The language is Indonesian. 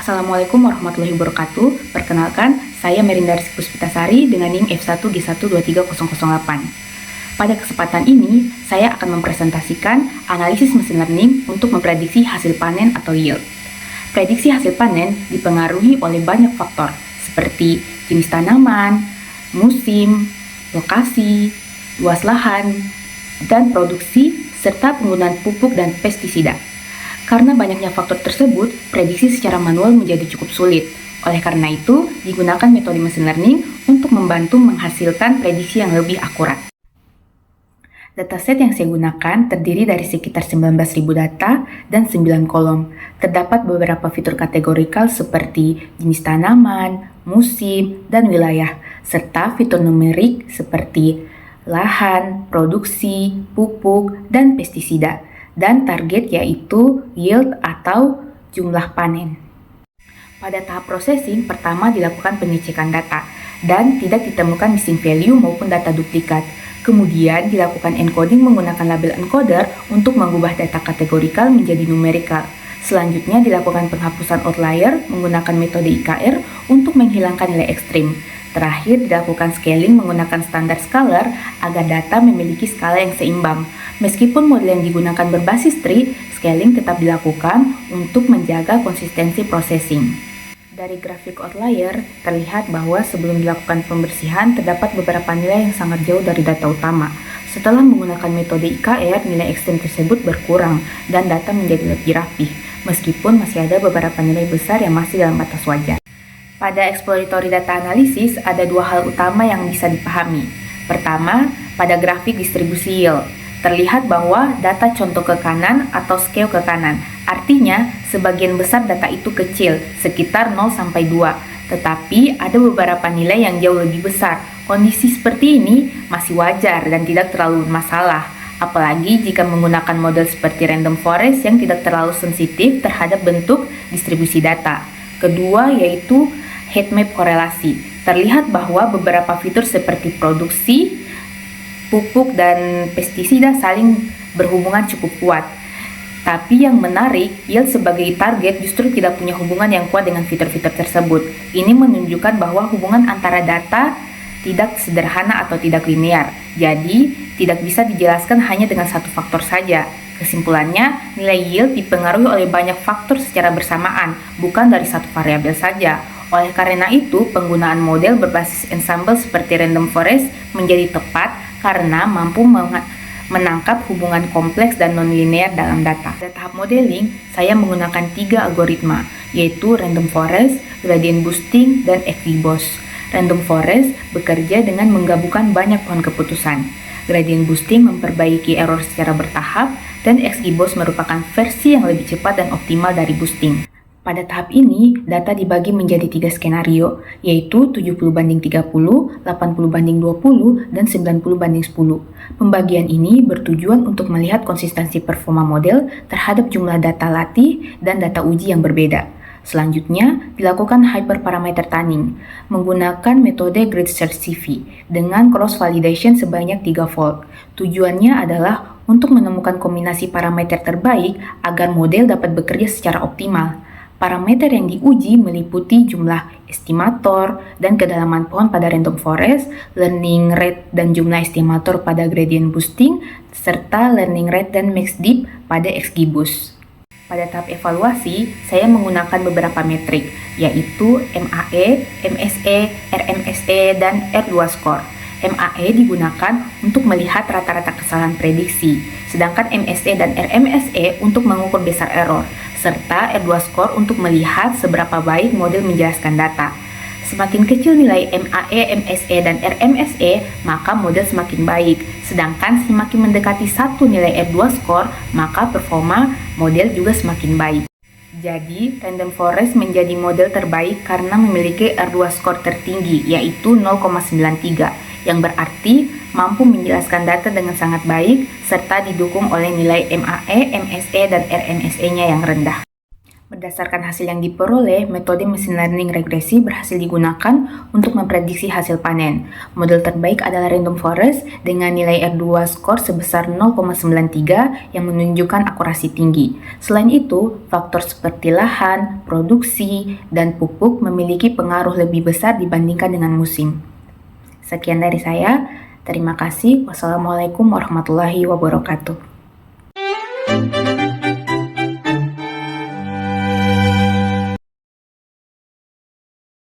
Assalamualaikum warahmatullahi wabarakatuh. Perkenalkan, saya Merinda Rizky Puspitasari dengan NIM F1G12308. Pada kesempatan ini, saya akan mempresentasikan analisis mesin learning untuk memprediksi hasil panen atau yield. Prediksi hasil panen dipengaruhi oleh banyak faktor, seperti jenis tanaman, musim, lokasi, luas lahan, dan produksi, serta penggunaan pupuk dan pestisida. Karena banyaknya faktor tersebut, prediksi secara manual menjadi cukup sulit. Oleh karena itu, digunakan metode mesin learning untuk membantu menghasilkan prediksi yang lebih akurat. Dataset yang saya gunakan terdiri dari sekitar 19.000 data dan 9 kolom. Terdapat beberapa fitur kategorikal seperti jenis tanaman, musim, dan wilayah, serta fitur numerik seperti lahan, produksi, pupuk, dan pestisida. Dan target yaitu yield atau jumlah panen. Pada tahap processing, pertama dilakukan pengecekan data dan tidak ditemukan missing value maupun data duplikat. Kemudian dilakukan encoding menggunakan label encoder untuk mengubah data kategorikal menjadi numerikal. Selanjutnya dilakukan penghapusan outlier menggunakan metode IKR untuk menghilangkan nilai ekstrim. Terakhir, dilakukan scaling menggunakan standar scalar agar data memiliki skala yang seimbang. Meskipun model yang digunakan berbasis tree, scaling tetap dilakukan untuk menjaga konsistensi processing. Dari grafik outlier, terlihat bahwa sebelum dilakukan pembersihan, terdapat beberapa nilai yang sangat jauh dari data utama. Setelah menggunakan metode IKR, nilai ekstrim tersebut berkurang dan data menjadi lebih rapih, meskipun masih ada beberapa nilai besar yang masih dalam batas wajar. Pada exploratory data analysis, ada dua hal utama yang bisa dipahami. Pertama, pada grafik distribusi yield, terlihat bahwa data contoh ke kanan atau skew ke kanan. Artinya, sebagian besar data itu kecil, sekitar 0-2. Tetapi, ada beberapa nilai yang jauh lebih besar. Kondisi seperti ini masih wajar dan tidak terlalu bermasalah. Apalagi jika menggunakan model seperti random forest yang tidak terlalu sensitif terhadap bentuk distribusi data. Kedua, yaitu heatmap korelasi. Terlihat bahwa beberapa fitur seperti produksi, pupuk, dan pestisida saling berhubungan cukup kuat. Tapi yang menarik, yield sebagai target justru tidak punya hubungan yang kuat dengan fitur-fitur tersebut. Ini menunjukkan bahwa hubungan antara data tidak sederhana atau tidak linear. Jadi, tidak bisa dijelaskan hanya dengan satu faktor saja. Kesimpulannya, nilai yield dipengaruhi oleh banyak faktor secara bersamaan, bukan dari satu variabel saja. Oleh karena itu, penggunaan model berbasis ensemble seperti random forest menjadi tepat karena mampu menangkap hubungan kompleks dan non-linear dalam data. Pada tahap modeling, saya menggunakan 3 algoritma, yaitu random forest, gradient boosting, dan XGBoost. Random forest bekerja dengan menggabungkan banyak pohon keputusan. Gradient boosting memperbaiki error secara bertahap, dan XGBoost merupakan versi yang lebih cepat dan optimal dari boosting. Pada tahap ini, data dibagi menjadi 3 skenario, yaitu 70/30, 80/20, dan 90/10. Pembagian ini bertujuan untuk melihat konsistensi performa model terhadap jumlah data latih dan data uji yang berbeda. Selanjutnya, dilakukan hyperparameter tuning menggunakan metode grid search CV dengan cross validation sebanyak 3 fold. Tujuannya adalah untuk menemukan kombinasi parameter terbaik agar model dapat bekerja secara optimal. Parameter yang diuji meliputi jumlah estimator dan kedalaman pohon pada random forest, learning rate dan jumlah estimator pada gradient boosting, serta learning rate dan max dip pada XGBoost. Pada tahap evaluasi, saya menggunakan beberapa metrik, yaitu MAE, MSE, RMSE, dan R2 score. MAE digunakan untuk melihat rata-rata kesalahan prediksi, sedangkan MSE dan RMSE untuk mengukur besar error, serta R2 score untuk melihat seberapa baik model menjelaskan data. Semakin kecil nilai MAE, MSE, dan RMSE, maka model semakin baik. Sedangkan semakin mendekati satu nilai R2 score, maka performa model juga semakin baik. Jadi, random forest menjadi model terbaik karena memiliki R2 score tertinggi, yaitu 0,93, yang berarti mampu menjelaskan data dengan sangat baik, serta didukung oleh nilai MAE, MSE, dan RMSE-nya yang rendah. Berdasarkan hasil yang diperoleh, metode mesin learning regresi berhasil digunakan untuk memprediksi hasil panen. Model terbaik adalah Random Forest dengan nilai R2 skor sebesar 0,93 yang menunjukkan akurasi tinggi. Selain itu, faktor seperti lahan, produksi, dan pupuk memiliki pengaruh lebih besar dibandingkan dengan musim. Sekian dari saya. Terima kasih. Wassalamualaikum warahmatullahi wabarakatuh.